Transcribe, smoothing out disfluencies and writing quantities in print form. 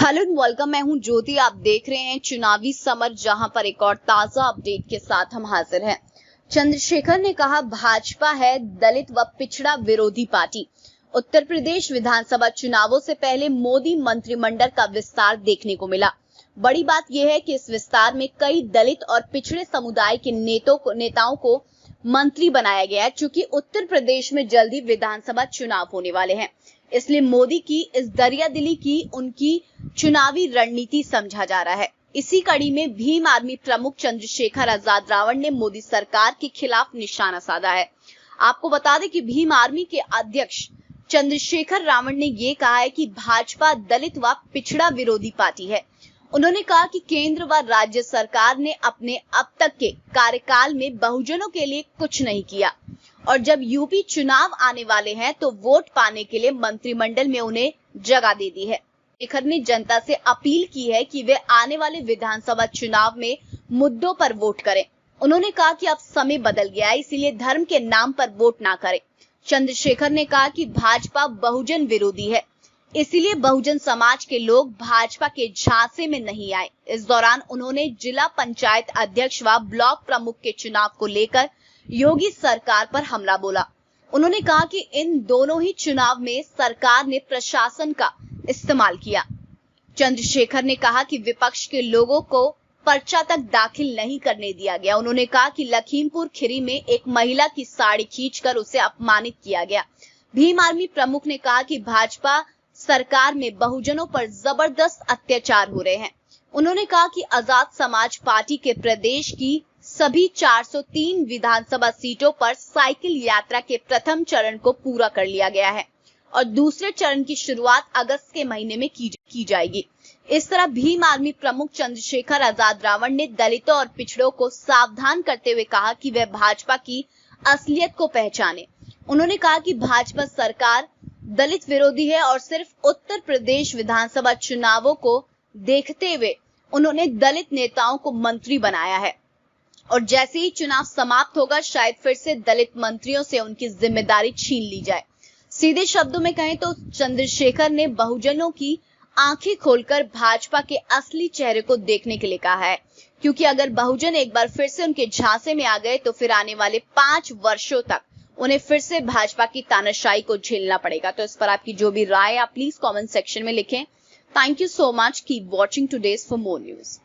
Hello welcome. मैं हूं ज्योति। आप देख रहे हैं चुनावी समर, जहां पर एक और ताजा अपडेट के साथ हम हाजिर हैं। चंद्रशेखर ने कहा, भाजपा है दलित व पिछड़ा विरोधी पार्टी। उत्तर प्रदेश विधानसभा चुनावों से पहले मोदी मंत्रिमंडल का विस्तार देखने को मिला। बड़ी बात यह है कि इस विस्तार में कई दलित और पिछड़े समुदाय के नेताओं को मंत्री बनाया गया है, क्योंकि उत्तर प्रदेश में जल्दी विधानसभा चुनाव होने वाले हैं। इसलिए मोदी की इस दरियादिली की उनकी चुनावी रणनीति समझा जा रहा है। इसी कड़ी में भीम आर्मी प्रमुख चंद्रशेखर आजाद रावण ने मोदी सरकार के खिलाफ निशाना साधा है। आपको बता दें कि भीम आर्मी के अध्यक्ष चंद्रशेखर रावण ने ये कहा है कि भाजपा दलित व पिछड़ा विरोधी पार्टी है। उन्होंने कहा कि केंद्र व राज्य सरकार ने अपने अब तक के कार्यकाल में बहुजनों के लिए कुछ नहीं किया, और जब यूपी चुनाव आने वाले हैं तो वोट पाने के लिए मंत्रिमंडल में उन्हें जगह दे दी है। शेखर ने जनता से अपील की है कि वे आने वाले विधानसभा चुनाव में मुद्दों पर वोट करें। उन्होंने कहा कि अब समय बदल गया है, इसीलिए धर्म के नाम पर वोट ना करें। चंद्रशेखर ने कहा कि भाजपा बहुजन विरोधी है, इसीलिए बहुजन समाज के लोग भाजपा के झांसे में नहीं आए। इस दौरान उन्होंने जिला पंचायत अध्यक्ष व ब्लॉक प्रमुख के चुनाव को लेकर योगी सरकार पर हमला बोला। उन्होंने कहा कि इन दोनों ही चुनाव में सरकार ने प्रशासन का इस्तेमाल किया। चंद्रशेखर ने कहा कि विपक्ष के लोगों को पर्चा तक दाखिल नहीं करने दिया गया। उन्होंने कहा कि लखीमपुर खीरी में एक महिला की साड़ी खींचकर उसे अपमानित किया गया। भीम आर्मी प्रमुख ने कहा कि भाजपा सरकार में बहुजनों पर जबरदस्त अत्याचार हो रहे हैं। उन्होंने कहा कि आजाद समाज पार्टी के प्रदेश की सभी 403 विधानसभा सीटों पर साइकिल यात्रा के प्रथम चरण को पूरा कर लिया गया है और दूसरे चरण की शुरुआत अगस्त के महीने में की जाएगी। इस तरह भीम आर्मी प्रमुख चंद्रशेखर आजाद रावण ने दलितों और पिछड़ों को सावधान करते हुए कहा कि वे भाजपा की असलियत को पहचाने। उन्होंने कहा कि भाजपा सरकार दलित विरोधी है और सिर्फ उत्तर प्रदेश विधानसभा चुनावों को देखते हुए उन्होंने दलित नेताओं को मंत्री बनाया है, और जैसे ही चुनाव समाप्त होगा शायद फिर से दलित मंत्रियों से उनकी जिम्मेदारी छीन ली जाए। सीधे शब्दों में कहें तो चंद्रशेखर ने बहुजनों की आंखें खोलकर भाजपा के असली चेहरे को देखने के लिए कहा है, क्योंकि अगर बहुजन एक बार फिर से उनके झांसे में आ गए तो फिर आने वाले 5 वर्षों तक उन्हें फिर से भाजपा की तानाशाही को झेलना पड़ेगा। तो इस पर आपकी जो भी राय है आप प्लीज कमेंट सेक्शन में लिखें। Thank you so much. Keep watching today's for more news.